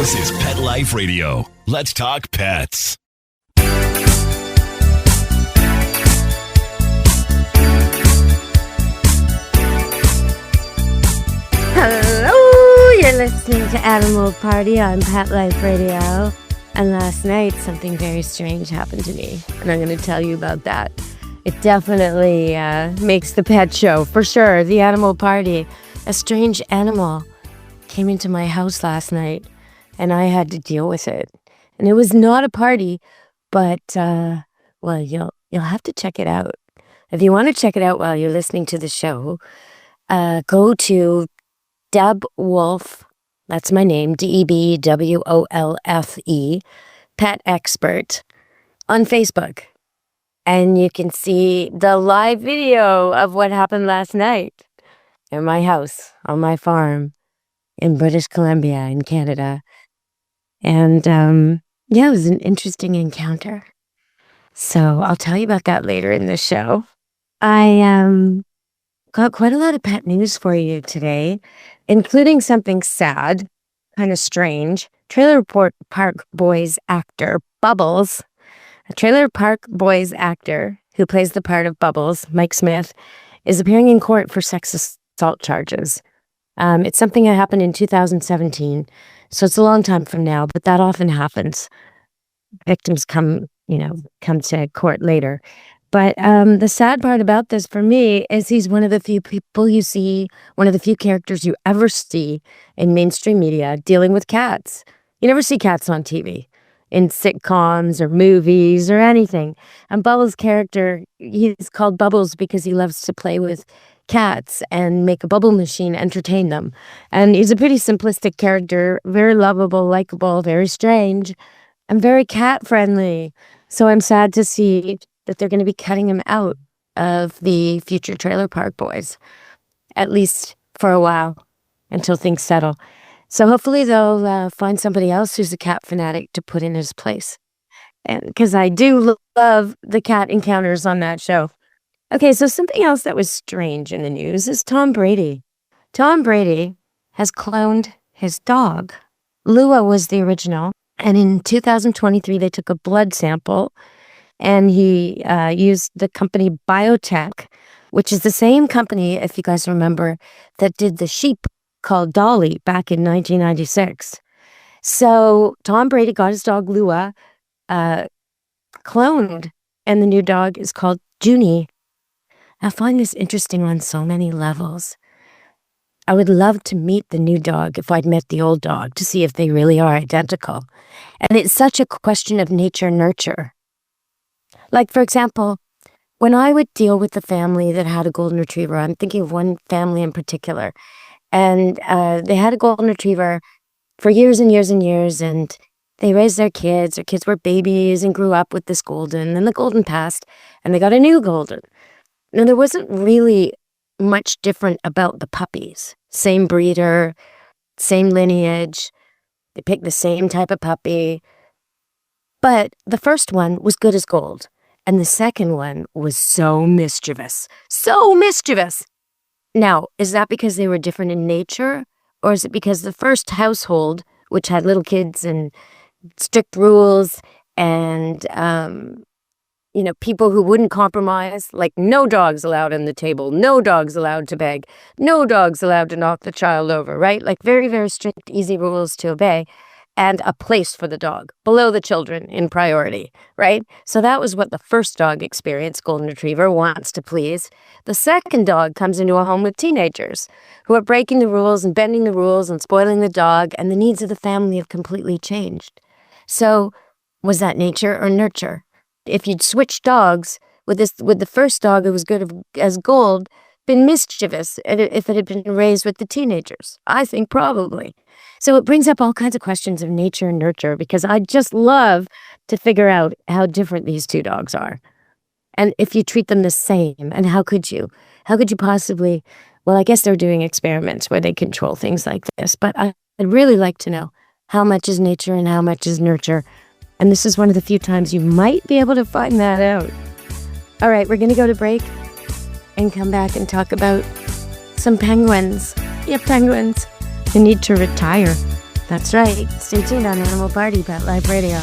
This is Pet Life Radio. Let's talk pets. Hello, you're listening to Animal Party on Pet Life Radio. And last night, something very strange happened to me. And I'm going to tell you about that. It definitely makes the pet show, for sure. The Animal Party. A strange animal came into my house last night, and I had to deal with it. And it was not a party, but, well, you'll have to check it out. If you want to check it out while you're listening to the show, go to Deb Wolfe, that's my name, DEBWOLFE, Pet Expert, on Facebook. And you can see the live video of what happened last night in my house, on my farm, in British Columbia, in Canada. And, yeah, it was an interesting encounter. So I'll tell you about that later in the show. I got quite a lot of pet news for you today, including something sad, kind of strange. Trailer Park Boys actor Bubbles, a Trailer Park Boys actor who plays the part of Bubbles, Mike Smith, is appearing in court for sex assault charges. It's something that happened in 2017, so it's a long time from now, but that often happens. Victims come to court later. But the sad part about this for me is he's one of the few people you see, one of the few characters you ever see in mainstream media dealing with cats. You never see cats on TV, in sitcoms or movies or anything. And Bubbles' character, he's called Bubbles because he loves to play with cats and make a bubble machine entertain them. And he's a pretty simplistic character, very lovable, likable, very strange, and very cat-friendly. So I'm sad to see that they're going to be cutting him out of the future Trailer Park Boys, at least for a while, until things settle. So hopefully they'll find somebody else who's a cat fanatic to put in his place. And because I do love the cat encounters on that show. Okay, so something else that was strange in the news is Tom Brady. Tom Brady has cloned his dog. Lua was the original, and in 2023 they took a blood sample, and he used the company Biotech, which is the same company, if you guys remember, that did the sheep called Dolly back in 1996. So Tom Brady got his dog Lua cloned, and the new dog is called Junie. I find this interesting on so many levels. I would love to meet the new dog if I'd met the old dog to see if they really are identical. And it's such a question of nature-nurture. Like, for example, when I would deal with the family that had a golden retriever, I'm thinking of one family in particular, and they had a golden retriever for years and years and years, and they raised their kids. Their kids were babies and grew up with this golden, and the golden passed, and they got a new golden. Now, there wasn't really much different about the puppies. Same breeder, same lineage. They picked the same type of puppy. But the first one was good as gold. And the second one was so mischievous. So mischievous! Now, is that because they were different in nature? Or is it because the first household, which had little kids and strict rules and, people who wouldn't compromise, like no dogs allowed on the table, no dogs allowed to beg, no dogs allowed to knock the child over, right? Like very, very strict, easy rules to obey. And a place for the dog, below the children in priority, right? So that was what the first dog experienced, golden retriever, wants to please. The second dog comes into a home with teenagers who are breaking the rules and bending the rules and spoiling the dog, and the needs of the family have completely changed. So was that nature or nurture? If you'd switched dogs with the first dog who was good as gold, been mischievous if it had been raised with the teenagers? I think probably. So it brings up all kinds of questions of nature and nurture, because I just love to figure out how different these two dogs are. And if you treat them the same, and how could you? How could you possibly? Well, I guess they're doing experiments where they control things like this, but I'd really like to know how much is nature and how much is nurture. And this is one of the few times you might be able to find that out. All right, we're going to go to break and come back and talk about some penguins. Yeah, penguins. They need to retire. That's right. Stay tuned on Animal Party, Pet Life Radio.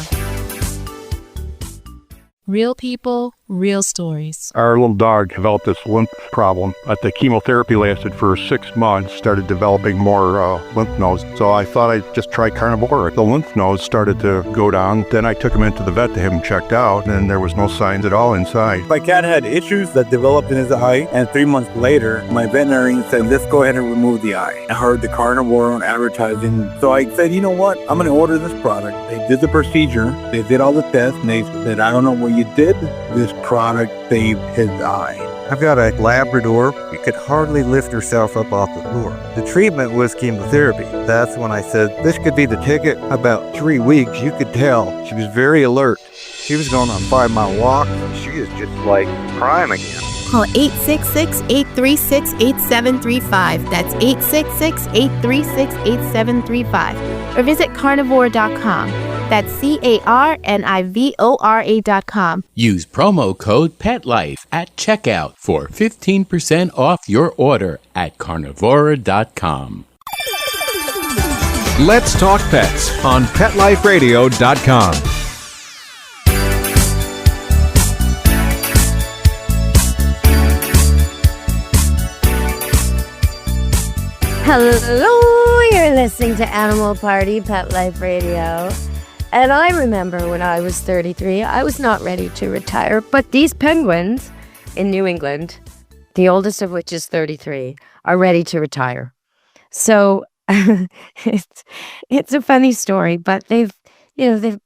Real people, real stories. Our little dog developed this lymph problem. The chemotherapy lasted for 6 months, started developing more lymph nodes. So I thought I'd just try carnivore. The lymph nodes started to go down. Then I took him into the vet to have him checked out, and there was no signs at all inside. My cat had issues that developed in his eye, and 3 months later, my veterinarian said, let's go ahead and remove the eye. I heard the carnivore on advertising, so I said, you know what? I'm going to order this product. They did the procedure. They did all the tests, and they said, I don't know what you did. This product saved his eye. I've got a Labrador. She could hardly lift herself up off the floor. The treatment was chemotherapy. That's when I said, this could be the ticket. About 3 weeks, you could tell. She was very alert. She was going on a 5-mile walk. She is just like prime again. Call 866-836-8735. That's 866-836-8735. Or visit carnivore.com. That's carnivora.com. Use promo code PETLIFE at checkout for 15% off your order at carnivora.com. Let's Talk Pets on PetLifeRadio.com. Hello, you're listening to Animal Party, Pet Life Radio. And I remember when I was 33, I was not ready to retire, but these penguins in New England, the oldest of which is 33, are ready to retire. So it's a funny story, but they're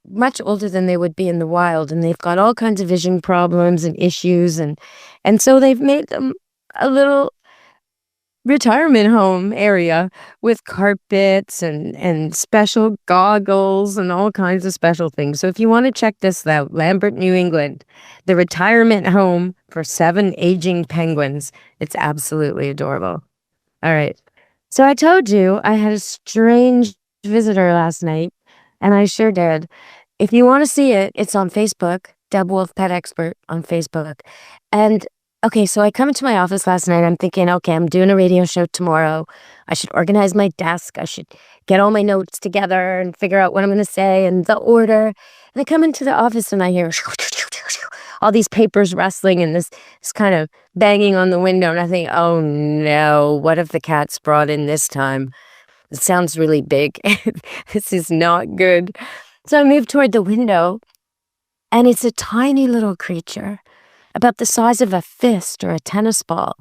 much older than they would be in the wild, and they've got all kinds of vision problems and issues, and so they've made them a little retirement home area with carpets and special goggles and all kinds of special things. So if you want to check this out, Lambert, New England, the retirement home for 7 aging penguins. It's absolutely adorable. All right. So I told you I had a strange visitor last night, and I sure did. If you want to see it, it's on Facebook, Deb Wolfe Pet Expert on Facebook. And okay, so I come into my office last night. I'm thinking, okay, I'm doing a radio show tomorrow. I should organize my desk. I should get all my notes together and figure out what I'm going to say and the order. And I come into the office and I hear all these papers rustling and this kind of banging on the window. And I think, oh no, what have the cats brought in this time? It sounds really big. This is not good. So I move toward the window, and it's a tiny little creature, about the size of a fist or a tennis ball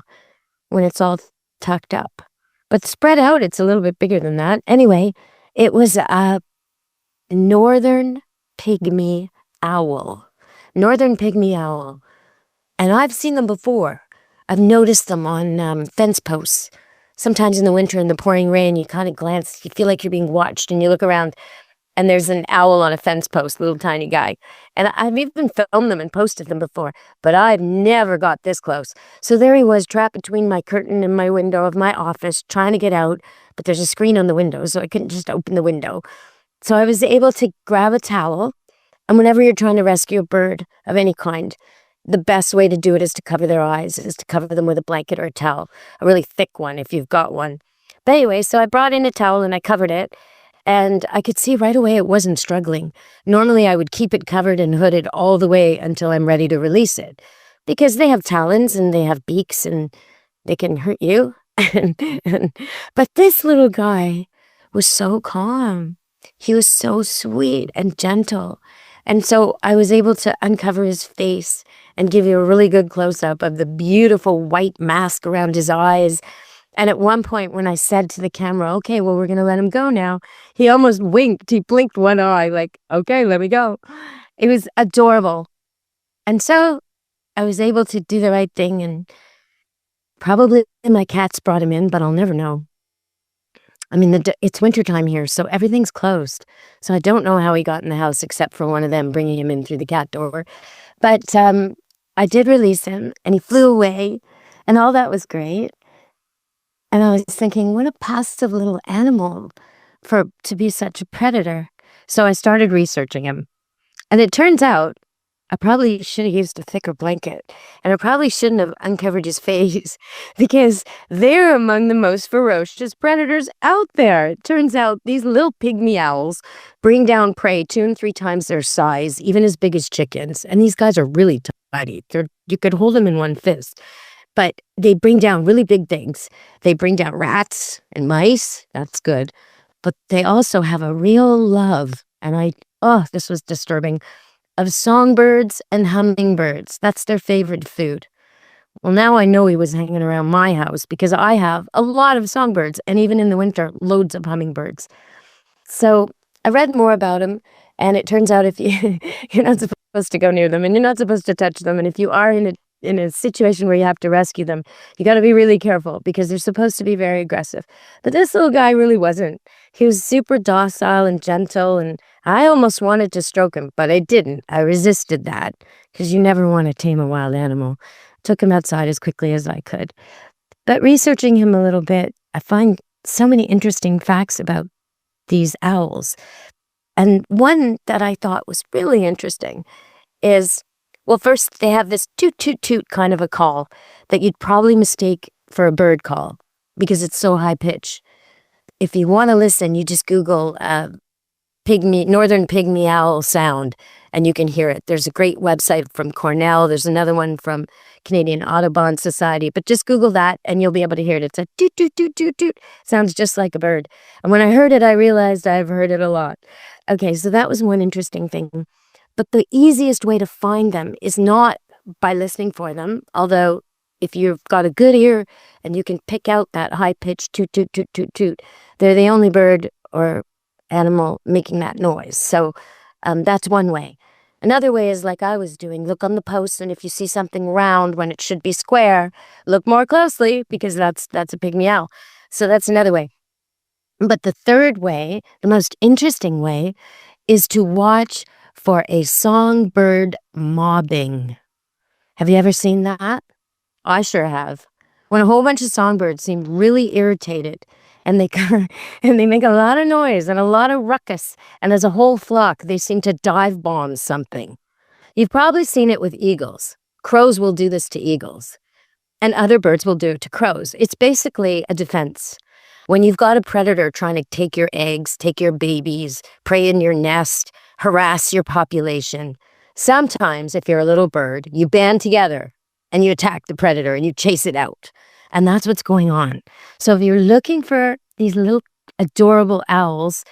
when it's all tucked up. But spread out, it's a little bit bigger than that. Anyway, it was a northern pygmy owl. Northern pygmy owl. And I've seen them before. I've noticed them on fence posts. Sometimes in the winter in the pouring rain, you kind of glance, you feel like you're being watched, and you look around, and there's an owl on a fence post, little tiny guy. And I've even filmed them and posted them before, but I've never got this close. So there he was, trapped between my curtain and my window of my office, trying to get out, but there's a screen on the window, so I couldn't just open the window. So I was able to grab a towel, and whenever you're trying to rescue a bird of any kind, the best way to do it is to cover their eyes, is to cover them with a blanket or a towel, a really thick one if you've got one. But anyway, so I brought in a towel and I covered it, and I could see right away it wasn't struggling. Normally, I would keep it covered and hooded all the way until I'm ready to release it, because they have talons and they have beaks and they can hurt you. But this little guy was so calm. He was so sweet and gentle. And so I was able to uncover his face and give you a really good close-up of the beautiful white mask around his eyes. And at one point when I said to the camera, okay, well, we're going to let him go now, he almost winked. He blinked one eye like, okay, let me go. It was adorable. And so I was able to do the right thing, and probably my cats brought him in, but I'll never know. I mean, it's wintertime here, so everything's closed. So I don't know how he got in the house except for one of them bringing him in through the cat door. But I did release him, and he flew away, and all that was great. And I was thinking, what a passive little animal to be such a predator. So I started researching him. And it turns out, I probably should have used a thicker blanket, and I probably shouldn't have uncovered his face because they're among the most ferocious predators out there. It turns out these little pygmy owls bring down prey 2 and 3 times their size, even as big as chickens. And these guys are really tiny. You could hold them in one fist. But they bring down really big things. They bring down rats and mice. That's good. But they also have a real love. And this was disturbing, of songbirds and hummingbirds. That's their favorite food. Well, now I know he was hanging around my house because I have a lot of songbirds, and even in the winter, loads of hummingbirds. So I read more about him, and it turns out if you're not supposed to go near them, and you're not supposed to touch them, and if you are in a situation where you have to rescue them, you got to be really careful because they're supposed to be very aggressive. But this little guy really wasn't. He was super docile and gentle, and I almost wanted to stroke him, but I didn't. I resisted that because you never want to tame a wild animal. Took him outside as quickly as I could. But researching him a little bit, I find so many interesting facts about these owls. And one that I thought was really interesting is, well, first, they have this toot, toot, toot kind of a call that you'd probably mistake for a bird call because it's so high pitch. If you want to listen, you just Google northern pygmy owl sound, and you can hear it. There's a great website from Cornell. There's another one from Canadian Audubon Society. But just Google that, and you'll be able to hear it. It's a toot, toot, toot, toot, toot. Sounds just like a bird. And when I heard it, I realized I've heard it a lot. Okay, so that was one interesting thing. But the easiest way to find them is not by listening for them, although if you've got a good ear and you can pick out that high-pitched toot, toot, toot, toot, toot, they're the only bird or animal making that noise. So that's one way. Another way is like I was doing, look on the post, and if you see something round when it should be square, look more closely because that's a pygmy owl. So that's another way. But the third way, the most interesting way, is to watch for a songbird mobbing. Have you ever seen that? I sure have. When a whole bunch of songbirds seem really irritated and they make a lot of noise and a lot of ruckus, and as a whole flock, they seem to dive bomb something. You've probably seen it with eagles. Crows will do this to eagles, and other birds will do it to crows. It's basically a defense. When you've got a predator trying to take your eggs, take your babies, prey in your nest, harass your population, sometimes, if you're a little bird, you band together and you attack the predator and you chase it out. And that's what's going on. So if you're looking for these little adorable owls,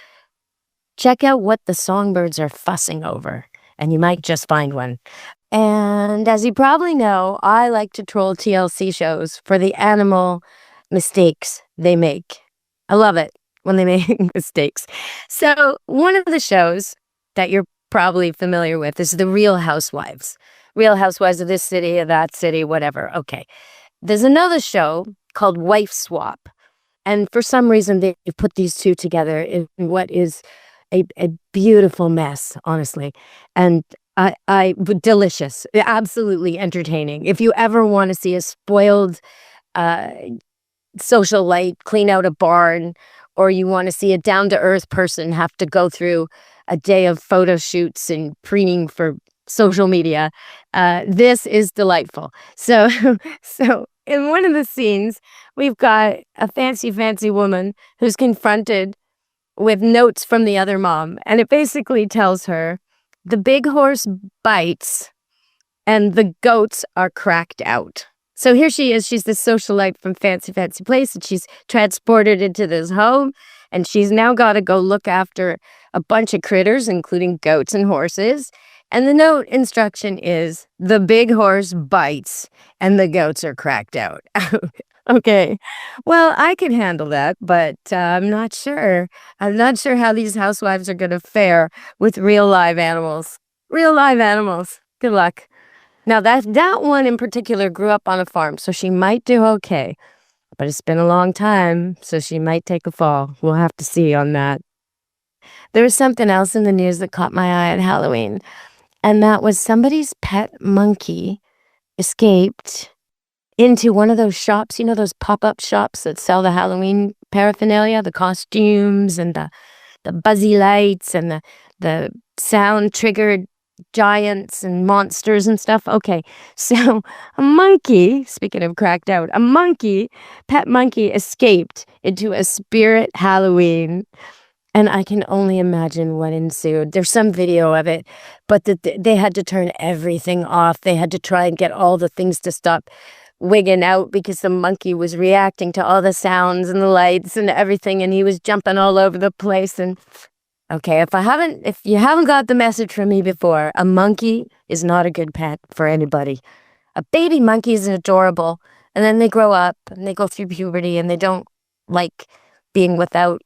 check out what the songbirds are fussing over, and you might just find one. And as you probably know, I like to troll TLC shows for the animal mistakes they make. I love it when they make mistakes. So one of the shows that you're probably familiar with is The Real Housewives. Real Housewives of this city, of that city, whatever. Okay. There's another show called Wife Swap. And for some reason, they put these two together in what is a beautiful mess, honestly. And delicious, absolutely entertaining. If you ever want to see a spoiled socialite clean out a barn, or you want to see a down-to-earth person have to go through a day of photo shoots and preening for social media, this is delightful. So in one of the scenes, we've got a fancy woman who's confronted with notes from the other mom, and it basically tells her the big horse bites and the goats are cracked out. So here she is. She's this socialite from fancy place, and she's transported into this home, and she's now got to go look after a bunch of critters, including goats and horses. And the note instruction is, the big horse bites and the goats are cracked out. Okay. Well, I could handle that, but I'm not sure. I'm not sure how these housewives are going to fare with real live animals. Real live animals. Good luck. Now, that one in particular grew up on a farm, so she might do okay. But it's been a long time, so she might take a fall. We'll have to see on that. There was something else in the news that caught my eye at Halloween, and that was somebody's pet monkey escaped into one of those shops, you know, those pop-up shops that sell the Halloween paraphernalia, the costumes and the buzzy lights and the sound-triggered giants and monsters and stuff. Okay, so a monkey, speaking of cracked out, pet monkey escaped into a spirit Halloween. And I can only imagine what ensued. There's some video of it, but they had to turn everything off. They had to try and get all the things to stop wigging out because the monkey was reacting to all the sounds and the lights and everything, and he was jumping all over the place. And okay, if you haven't got the message from me before, a monkey is not a good pet for anybody. A baby monkey is adorable, and then they grow up and they go through puberty and they don't like being without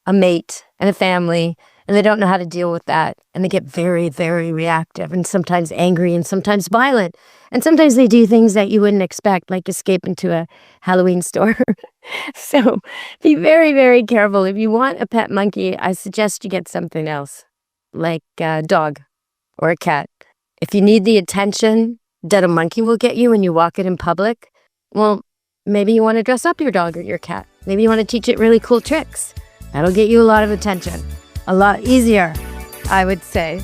a mate and a family, and they don't know how to deal with that, and they get very, very reactive and sometimes angry and sometimes violent, and sometimes they do things that you wouldn't expect, like escape into a Halloween store. So be very, very careful. If you want a pet monkey, I suggest you get something else, like a dog or a cat. If you need the attention that a monkey will get you when you walk it in public, well, maybe you want to dress up your dog or your cat. Maybe you want to teach it really cool tricks. That'll get you a lot of attention. A lot easier, I would say.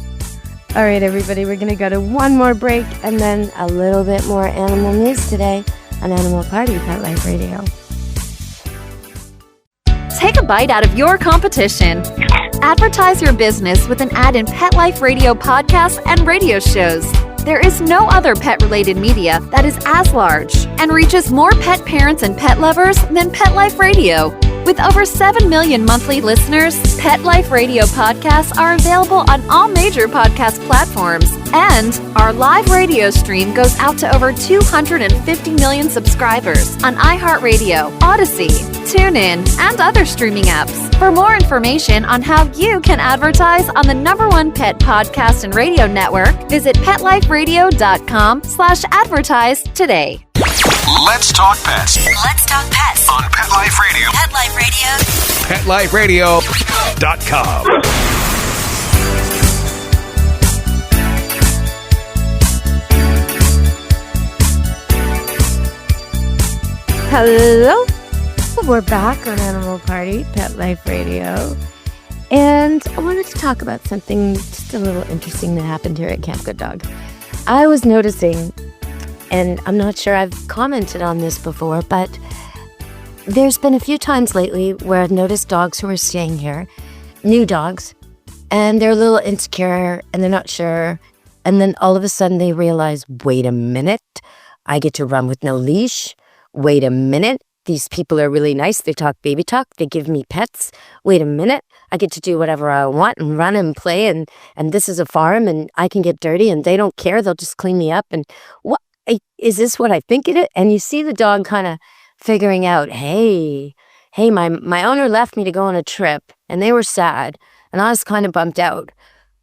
All right, everybody, we're going to go to one more break and then a little bit more animal news today on Animal Party Pet Life Radio. Take a bite out of your competition. Advertise your business with an ad in Pet Life Radio podcasts and radio shows. There is no other pet-related media that is as large and reaches more pet parents and pet lovers than Pet Life Radio. With over 7 million monthly listeners, Pet Life Radio podcasts are available on all major podcast platforms, and our live radio stream goes out to over 250 million subscribers on iHeartRadio, Odyssey, TuneIn, and other streaming apps. For more information on how you can advertise on the #1 pet podcast and radio network, visit PetLifeRadio.com/advertise today. Let's talk pets. Let's talk pets On Pet Life Radio. Pet Life Radio. PetLifeRadio.com. Hello. We're back on Animal Party Pet Life Radio. And I wanted to talk about something just a little interesting that happened here at Camp Good Dog. I was noticing, and I'm not sure I've commented on this before, but there's been a few times lately where I've noticed dogs who are staying here, new dogs, and they're a little insecure and they're not sure. And then all of a sudden they realize, wait a minute, I get to run with no leash. Wait a minute, these people are really nice. They talk baby talk. They give me pets. Wait a minute, I get to do whatever I want and run and play. And this is a farm and I can get dirty and they don't care. They'll just clean me up. And what? Is this what I think it is? And you see the dog kind of figuring out, hey, my owner left me to go on a trip and they were sad and I was kind of bummed out.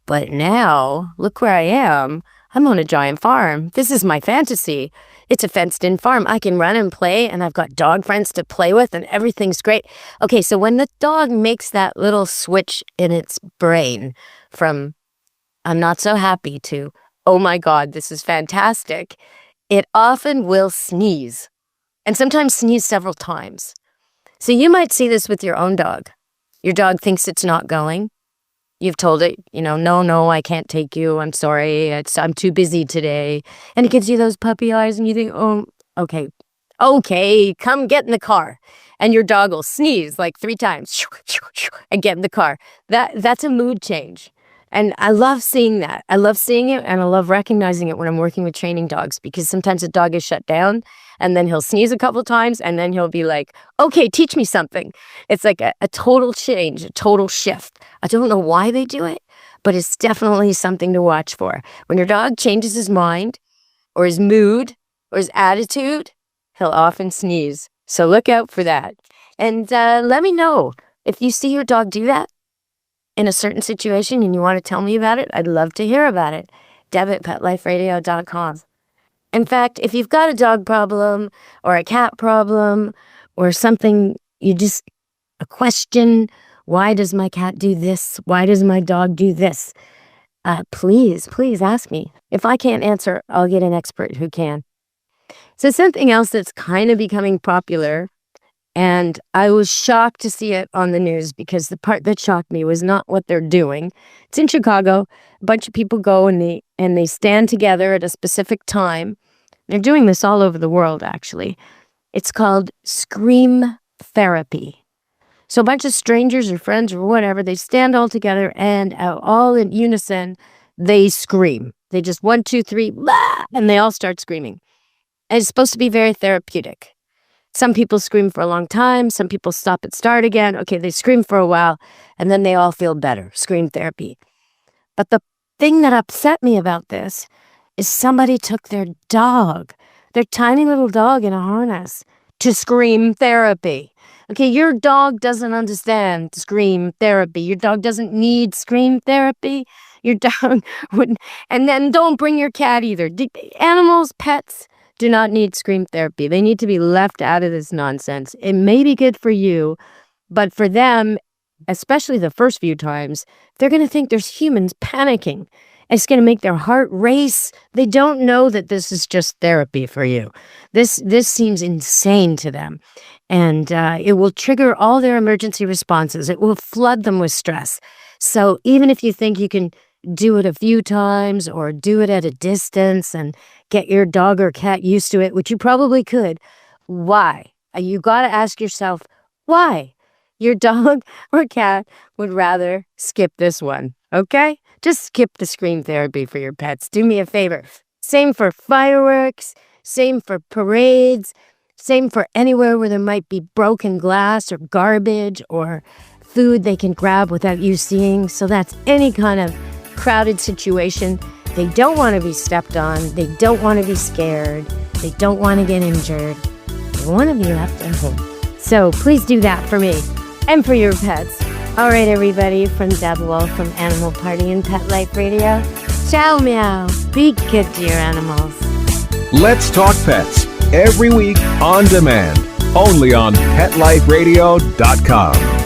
But now, look where I am. I'm on a giant farm. This is my fantasy. It's a fenced-in farm. I can run and play and I've got dog friends to play with and everything's great. Okay, so when the dog makes that little switch in its brain from I'm not so happy to, oh my God, this is fantastic, it often will sneeze, and sometimes sneeze several times. So you might see this with your own dog. Your dog thinks it's not going. You've told it, no, I can't take you. I'm sorry. I'm too busy today. And it gives you those puppy eyes and you think, oh, okay, come get in the car. And your dog will sneeze like 3 times and get in the car. That's a mood change. And I love seeing that. I love seeing it and I love recognizing it when I'm working with training dogs, because sometimes a dog is shut down and then he'll sneeze a couple times and then he'll be like, okay, teach me something. It's like a total change, a total shift. I don't know why they do it, but it's definitely something to watch for. When your dog changes his mind or his mood or his attitude, he'll often sneeze. So look out for that. And let me know if you see your dog do that in a certain situation and you want to tell me about it. I'd love to hear about it. Deb at PetLifeRadio.com. In fact, if you've got a dog problem or a cat problem or something, a question, why does my cat do this? Why does my dog do this? Please ask me. If I can't answer, I'll get an expert who can. So something else that's kind of becoming popular And I was shocked to see it on the news because the part that shocked me was not what they're doing. It's in Chicago. A bunch of people go and they stand together at a specific time. They're doing this all over the world, actually. It's called scream therapy. So a bunch of strangers or friends or whatever, they stand all together and all in unison, they scream. They just 1, 2, 3, blah, and they all start screaming. And it's supposed to be very therapeutic. Some people scream for a long time. Some people stop and start again. Okay, they scream for a while, and then they all feel better. Scream therapy. But the thing that upset me about this is somebody took their dog, their tiny little dog in a harness, to scream therapy. Okay, your dog doesn't understand scream therapy. Your dog doesn't need scream therapy. Your dog wouldn't. And then don't bring your cat either. Animals, pets, do not need scream therapy. They need to be left out of this nonsense. It may be good for you, but for them, especially the first few times, they're going to think there's humans panicking. It's going to make their heart race. They don't know that this is just therapy for you. This seems insane to them. And it will trigger all their emergency responses. It will flood them with stress. So even if you think you can do it a few times or do it at a distance and get your dog or cat used to it, which you probably could, why? You got to ask yourself, why? Your dog or cat would rather skip this one, okay? Just skip the scream therapy for your pets. Do me a favor. Same for fireworks, same for parades, same for anywhere where there might be broken glass or garbage or food they can grab without you seeing. So that's any kind of crowded situation. They don't want to be stepped on. They don't want to be scared. They don't want to get injured. They want to be left at home. So please do that for me and for your pets. All right, everybody, from Deb Wolfe from Animal Party and Pet Life Radio. Ciao, meow. Be good to your animals. Let's Talk Pets, every week on demand, only on PetLifeRadio.com.